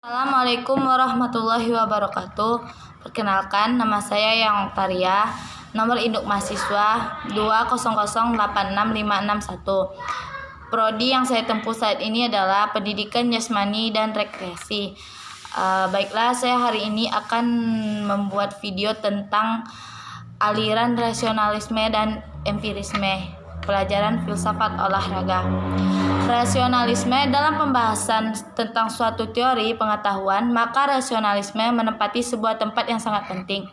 Assalamualaikum warahmatullahi wabarakatuh. Perkenalkan, nama saya Yang Oktaria, nomor induk mahasiswa 200865661. Prodi yang saya tempuh saat ini adalah Pendidikan Jasmani dan Rekreasi. Baiklah, saya hari ini akan membuat video tentang aliran rasionalisme dan empirisme, pelajaran filsafat olahraga. Rasionalisme dalam pembahasan tentang suatu teori pengetahuan, maka rasionalisme menempati sebuah tempat yang sangat penting.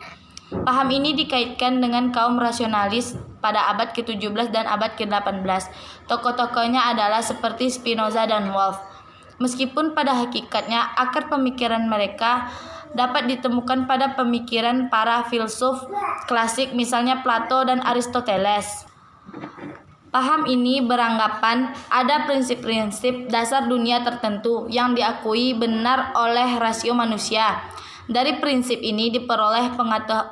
Paham ini dikaitkan dengan kaum rasionalis pada abad ke-17 dan abad ke-18. Tokoh-tokohnya adalah seperti Spinoza dan Wolff. Meskipun pada hakikatnya akar pemikiran mereka dapat ditemukan pada pemikiran para filsuf klasik, misalnya Plato dan Aristoteles. Paham ini beranggapan ada prinsip-prinsip dasar dunia tertentu yang diakui benar oleh rasio manusia. Dari prinsip ini diperoleh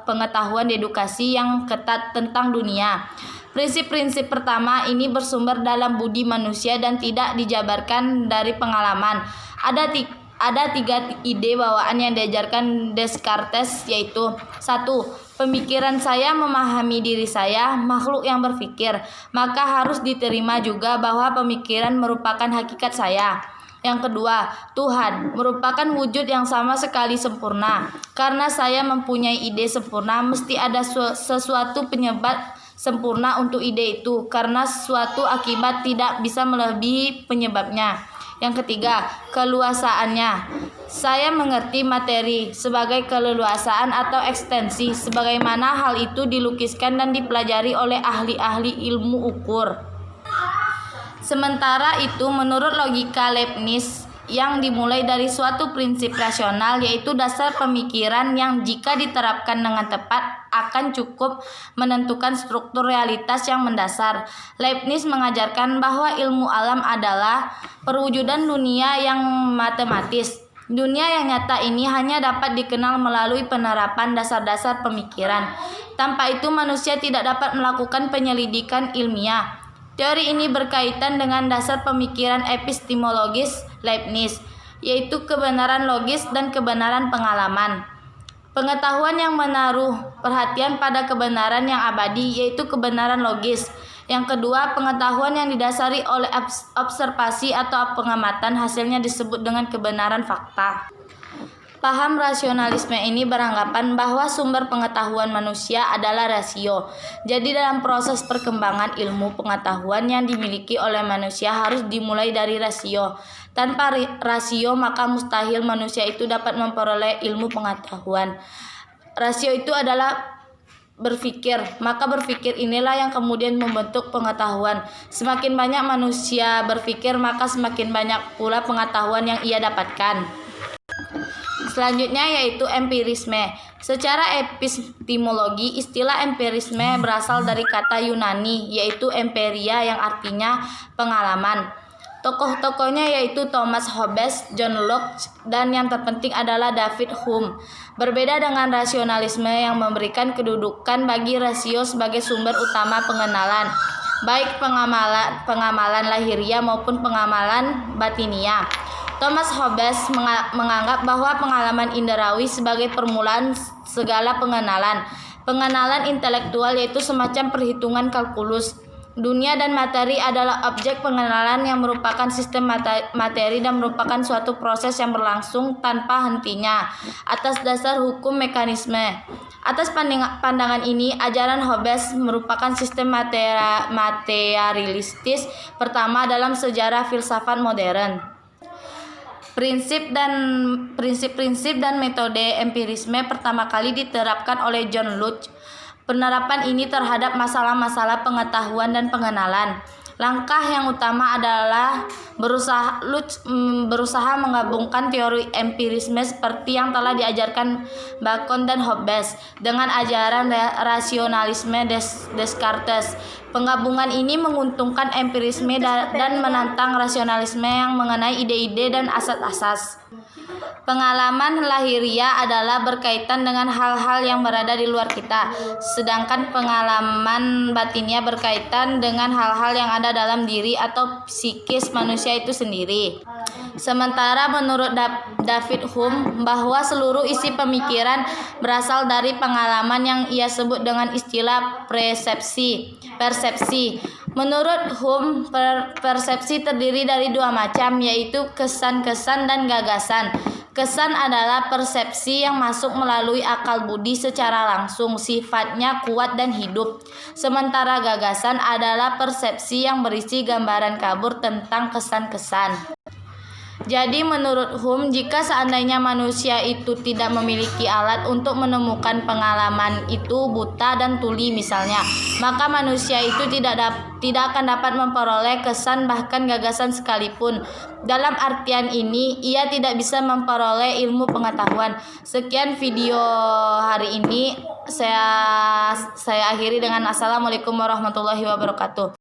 pengetahuan edukasi yang ketat tentang dunia. Prinsip-prinsip pertama ini bersumber dalam budi manusia dan tidak dijabarkan dari pengalaman. Ada tiga ide bawaan yang diajarkan Descartes, yaitu: 1. Pemikiran saya memahami diri saya, makhluk yang berpikir, maka harus diterima juga bahwa pemikiran merupakan hakikat saya. Yang kedua, Tuhan merupakan wujud yang sama sekali sempurna. Karena saya mempunyai ide sempurna, mesti ada sesuatu penyebab sempurna untuk ide itu, karena suatu akibat tidak bisa melebihi penyebabnya. Yang ketiga, keluasaannya. Saya mengerti materi sebagai keleluasaan atau ekstensi, sebagaimana hal itu dilukiskan dan dipelajari oleh ahli-ahli ilmu ukur. Sementara itu, menurut logika Leibniz, yang dimulai dari suatu prinsip rasional, yaitu dasar pemikiran yang jika diterapkan dengan tepat akan cukup menentukan struktur realitas yang mendasar. Leibniz mengajarkan bahwa ilmu alam adalah perwujudan dunia yang matematis. Dunia yang nyata ini hanya dapat dikenal melalui penerapan dasar-dasar pemikiran. Tanpa itu manusia tidak dapat melakukan penyelidikan ilmiah. Teori ini berkaitan dengan dasar pemikiran epistemologis Leibniz, yaitu kebenaran logis dan kebenaran pengalaman. Pengetahuan yang menaruh perhatian pada kebenaran yang abadi, yaitu kebenaran logis. Yang kedua, pengetahuan yang didasari oleh observasi atau pengamatan, hasilnya disebut dengan kebenaran fakta. Paham rasionalisme ini beranggapan bahwa sumber pengetahuan manusia adalah rasio. Jadi dalam proses perkembangan ilmu pengetahuan yang dimiliki oleh manusia harus dimulai dari rasio. Tanpa rasio maka mustahil manusia itu dapat memperoleh ilmu pengetahuan. Rasio itu adalah berpikir, maka berpikir inilah yang kemudian membentuk pengetahuan. Semakin banyak manusia berpikir, maka semakin banyak pula pengetahuan yang ia dapatkan. Selanjutnya yaitu empirisme. Secara epistemologi, istilah empirisme berasal dari kata Yunani, yaitu emperia, yang artinya pengalaman. Tokoh-tokohnya yaitu Thomas Hobbes, John Locke, dan yang terpenting adalah David Hume. Berbeda dengan rasionalisme yang memberikan kedudukan bagi rasio sebagai sumber utama pengenalan, baik pengamalan lahiriah maupun pengamalan batinia. Thomas Hobbes menganggap bahwa pengalaman indrawi sebagai permulaan segala pengenalan. Pengenalan intelektual yaitu semacam perhitungan kalkulus. Dunia dan materi adalah objek pengenalan yang merupakan sistem materi dan merupakan suatu proses yang berlangsung tanpa hentinya atas dasar hukum mekanisme. Atas pandangan ini, ajaran Hobbes merupakan sistem materialistis pertama dalam sejarah filsafat modern. Prinsip-prinsip dan metode empirisme pertama kali diterapkan oleh John Locke. Penerapan ini terhadap masalah-masalah pengetahuan dan pengenalan. Langkah yang utama adalah berusaha menggabungkan teori empirisme seperti yang telah diajarkan Bacon dan Hobbes dengan ajaran rasionalisme Descartes. Penggabungan ini menguntungkan empirisme dan menantang rasionalisme yang mengenai ide-ide dan asas-asas. Pengalaman lahiriah adalah berkaitan dengan hal-hal yang berada di luar kita, sedangkan pengalaman batinia berkaitan dengan hal-hal yang ada dalam diri atau psikis manusia itu sendiri. Sementara menurut David Hume bahwa seluruh isi pemikiran berasal dari pengalaman yang ia sebut dengan istilah persepsi. Menurut Hume, persepsi terdiri dari dua macam, yaitu kesan-kesan dan gagasan. Kesan adalah persepsi yang masuk melalui akal budi secara langsung, sifatnya kuat dan hidup. Sementara gagasan adalah persepsi yang berisi gambaran kabur tentang kesan-kesan. Jadi menurut Hume, jika seandainya manusia itu tidak memiliki alat untuk menemukan pengalaman itu buta dan tuli misalnya, maka manusia itu tidak akan dapat memperoleh kesan bahkan gagasan sekalipun. Dalam artian ini, ia tidak bisa memperoleh ilmu pengetahuan. Sekian video hari ini, saya akhiri dengan assalamualaikum warahmatullahi wabarakatuh.